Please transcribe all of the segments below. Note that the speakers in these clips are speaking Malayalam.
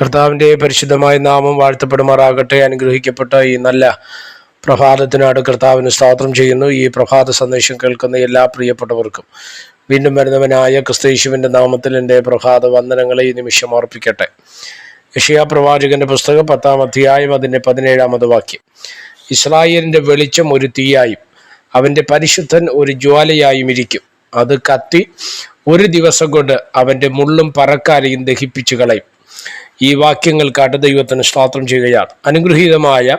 കർത്താവിൻ്റെ പരിശുദ്ധമായ നാമം വാഴ്ത്തപ്പെടുമാറാകട്ടെ. അനുഗ്രഹിക്കപ്പെട്ട ഈ നല്ല പ്രഭാതത്തിനാട് കർത്താവിന് സ്തോത്രം ചെയ്യുന്നു. ഈ പ്രഭാത സന്ദേശം കേൾക്കുന്ന എല്ലാ പ്രിയപ്പെട്ടവർക്കും വീണ്ടും വരുന്നവനായ ക്രിസ്തയേശുവിൻ്റെ നാമത്തിൽ എൻ്റെ പ്രഭാത വന്ദനങ്ങളെ ഈ നിമിഷം അർപ്പിക്കട്ടെ. യെശയ്യാ പ്രവാചകന്റെ പുസ്തകം 10-ാം അധ്യായം അതിൻ്റെ 17-ാമത് വാക്യം. ഇസ്രായേലിൻ്റെ വെളിച്ചം ഒരു തീയായും അവൻ്റെ പരിശുദ്ധൻ ഒരു ജ്വാലയായും ഇരിക്കും. അത് കത്തി ഒരു ദിവസം കൊണ്ട് അവൻ്റെ മുള്ളും പറക്കാരെയും ദഹിപ്പിച്ചു കളയും. ഈ വാക്യങ്ങൾക്കാട്ട് ദൈവത്തിന് സ്തോത്രം ചെയ്യുകയാണ്. അനുഗ്രഹീതമായ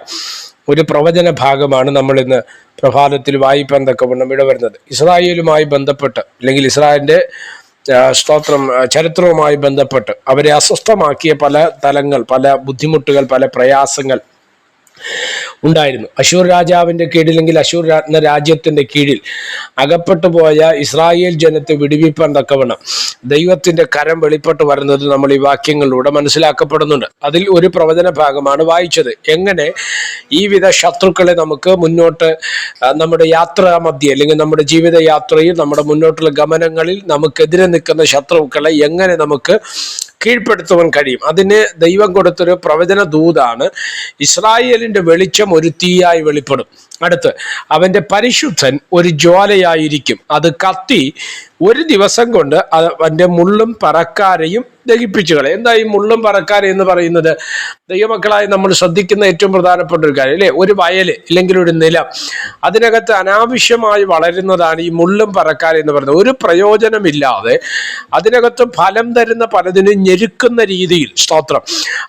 ഒരു പ്രവചന ഭാഗമാണ് നമ്മൾ ഇന്ന് പ്രഭാതത്തിൽ വായിപ്പാൻ തക്കവണ്ണം ഇടവരുന്നത്. ഇസ്രായേലുമായി ബന്ധപ്പെട്ട് അല്ലെങ്കിൽ ഇസ്രായേലിൻ്റെ ചരിത്രവുമായി ബന്ധപ്പെട്ട് അവരെ അസ്വസ്ഥമാക്കിയ പല തലങ്ങൾ, പല ബുദ്ധിമുട്ടുകൾ, പല പ്രയാസങ്ങൾ ഉണ്ടായിരുന്നു. അശൂർ രാജാവിൻ്റെ കീഴിൽ അല്ലെങ്കിൽ അശൂർ എന്ന രാജ്യത്തിൻ്റെ കീഴിൽ അകപ്പെട്ടു പോയ ഇസ്രായേൽ ജനത്തെ വിടുവിപ്പാൻ തക്കവണ്ണം ദൈവത്തിൻ്റെ കരം വെളിപ്പെട്ട് വരുന്നത് നമ്മൾ ഈ വാക്യങ്ങളിലൂടെ മനസ്സിലാക്കപ്പെടുന്നുണ്ട്. അതിൽ ഒരു പ്രവചന ഭാഗമാണ് വായിച്ചത്. എങ്ങനെ ഈ വിധ ശത്രുക്കളെ നമുക്ക് മുന്നോട്ട് നമ്മുടെ യാത്രാ മധ്യേ അല്ലെങ്കിൽ നമ്മുടെ ജീവിതയാത്രയിൽ നമ്മുടെ മുന്നോട്ടുള്ള ഗമനങ്ങളിൽ നമുക്കെതിരെ നിൽക്കുന്ന ശത്രുക്കളെ എങ്ങനെ നമുക്ക് കീഴ്പ്പെടുത്തുവാൻ കഴിയും. അതിന് ദൈവം കൊടുത്തൊരു പ്രവചന ദൂതാണ്. ഇസ്രായേലിൻ്റെ വെളിച്ചം ഒരു തീയായി വെളിപ്പെടും. അടുത്ത് അവൻ്റെ പരിശുദ്ധൻ ഒരു ജ്വാലയായിരിക്കും. അത് കത്തി ഒരു ദിവസം കൊണ്ട് അവൻ്റെ മുള്ളും പറക്കാരെയും ദഹിപ്പിച്ചു കളയും. എന്താ ഈ മുള്ളും പറക്കാര എന്ന് പറയുന്നത്? ദൈവമക്കളായി നമ്മൾ ശ്രദ്ധിക്കുന്ന ഏറ്റവും പ്രധാനപ്പെട്ട ഒരു കാര്യം അല്ലേ? ഒരു വയൽ ഇല്ലെങ്കിൽ ഒരു നിലം, അതിനകത്ത് അനാവശ്യമായി വളരുന്നതാണ് ഈ മുള്ളും പറക്കാര എന്ന് പറയുന്നത്. ഒരു പ്രയോജനമില്ലാതെ അതിനകത്ത് ഫലം തരുന്ന പലതിനും ഞെരുക്കുന്ന രീതിയിൽ സ്തോത്രം,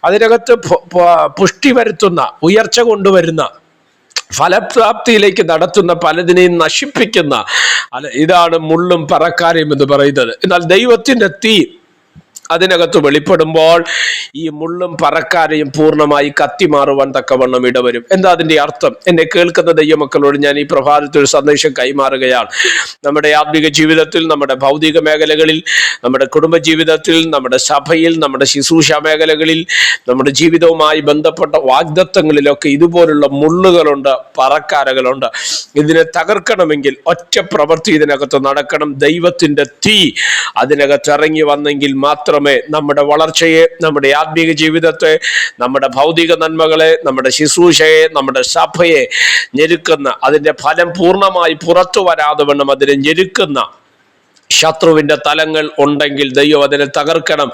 അതിനകത്ത് പുഷ്ടി വരുത്തുന്ന, ഉയർച്ച കൊണ്ടുവരുന്ന, ഫലപ്രാപ്തിയിലേക്ക് നടത്തുന്ന പലതിനെയും നശിപ്പിക്കുന്ന ഇതാണ് മുള്ളും പറക്കാരയും എന്ന് പറയുന്നത്. എന്നാൽ ദൈവത്തിൻ്റെ തീ അതിനകത്ത് വെളിപ്പെടുമ്പോൾ ഈ മുള്ളും പറക്കാരെയും പൂർണ്ണമായി കത്തിമാറുവാൻ തക്കവണ്ണം ഇടവരും. എന്താ അതിൻ്റെ അർത്ഥം? എന്നെ കേൾക്കുന്ന ദൈവമക്കളോട് ഞാൻ ഈ പ്രഭാതത്തിൽ ഒരു സന്ദേശം കൈമാറുകയാണ്. നമ്മുടെ ആത്മീക ജീവിതത്തിൽ, നമ്മുടെ ഭൗതിക മേഖലകളിൽ, നമ്മുടെ കുടുംബ ജീവിതത്തിൽ, നമ്മുടെ സഭയിൽ, നമ്മുടെ ശുശ്രൂഷ മേഖലകളിൽ, നമ്മുടെ ജീവിതവുമായി ബന്ധപ്പെട്ട വാഗ്ദത്തങ്ങളിലൊക്കെ ഇതുപോലുള്ള മുള്ളുകളുണ്ട്, പറക്കാരകളുണ്ട്. ഇതിനെ തകർക്കണമെങ്കിൽ ഒറ്റ പ്രവൃത്തി ഇതിനകത്ത് നടക്കണം. ദൈവത്തിൻ്റെ തീ അതിനകത്ത് ഇറങ്ങി വന്നെങ്കിൽ മാത്രമേ നമ്മുടെ വളർച്ചയെ, നമ്മുടെ ആത്മീക ജീവിതത്തെ, നമ്മുടെ ഭൗതിക നന്മകളെ, നമ്മുടെ ശുശ്രൂഷയെ, നമ്മുടെ സഭയെ ഞെരുക്കുന്ന, അതിൻ്റെ ഫലം പൂർണ്ണമായി പുറത്തു വരാതെ വണ്ണം അതിനെ ഞെരുക്കുന്ന ശത്രുവിൻ്റെ തലങ്ങൾ ഉണ്ടെങ്കിൽ ദൈവം അതിനെ തകർക്കണം.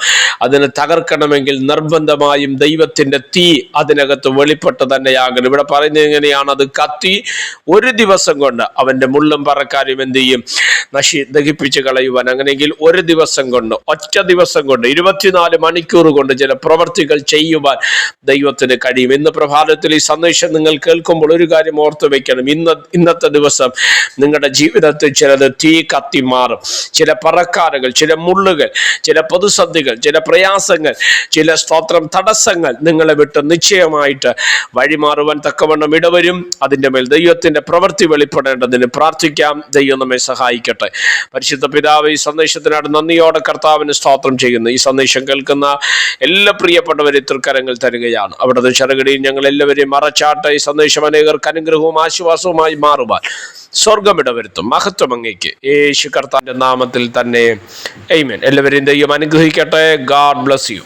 അതിനെ തകർക്കണമെങ്കിൽ നിർബന്ധമായും ദൈവത്തിൻ്റെ തീ അതിനകത്ത് വെളിപ്പെട്ട് തന്നെയാകണം. ഇവിടെ പറയുന്നത് എങ്ങനെയാണ്? അത് കത്തി ഒരു ദിവസം കൊണ്ട് അവൻ്റെ മുള്ളും പറക്കാരും എന്ത് ചെയ്യും? ദഹിപ്പിച്ച് കളയുവാൻ. അങ്ങനെയെങ്കിൽ ഒരു ദിവസം കൊണ്ട്, ഒറ്റ ദിവസം കൊണ്ട്, 24 മണിക്കൂർ കൊണ്ട് ചില പ്രവർത്തികൾ ചെയ്യുവാൻ ദൈവത്തിന് കഴിയും. ഇന്ന് പ്രഭാതത്തിൽ ഈ സന്ദേശം നിങ്ങൾ കേൾക്കുമ്പോൾ ഒരു കാര്യം ഓർത്ത് വെക്കണം. ഇന്നത്തെ ദിവസം നിങ്ങളുടെ ജീവിതത്തിൽ ചിലത് തീ കത്തി മാറും. ചില പറക്കാരകൾ, ചില മുള്ളുകൾ, ചില പ്രതിസന്ധികൾ, ചില പ്രയാസങ്ങൾ, ചില സ്തോത്രം തടസ്സങ്ങൾ നിങ്ങളെ വിട്ട് നിശ്ചയമായിട്ട് വഴിമാറുവാൻ തക്കവണ്ണം ഇടവരും. അതിൻ്റെ മേൽ ദൈവത്തിൻ്റെ പ്രവൃത്തി വെളിപ്പെടേണ്ടതിന് പ്രാർത്ഥിക്കാം. ദൈവം നമ്മെ സഹായിക്കട്ടെ. പരിശുദ്ധ പിതാവ്, ഈ സന്ദേശത്തിനായിട്ട് നന്ദിയോടെ കർത്താവിന് സ്തോത്രം ചെയ്യുന്നു. ഈ സന്ദേശം കേൾക്കുന്ന എല്ലാ പ്രിയപ്പെട്ടവരെ തൃക്കരങ്ങൾ തരികയാണ്. അവിടുത്തെ ചെറുകടിയിൽ ഞങ്ങൾ എല്ലാവരെയും മറച്ചാട്ടെ. ഈ സന്ദേശം അനേകർക്ക് അനുഗ്രഹവും ആശ്വാസവുമായി മാറുവാൻ സ്വർഗമിടവരുത്തും. മഹത്വം അങ്ങേക്ക് യേശു കർത്താവിന്റെ നാമത്തിൽ തന്നെ. ആമേൻ. എല്ലാവരെയും ദൈവം അനുഗ്രഹിക്കട്ടെ. God bless you.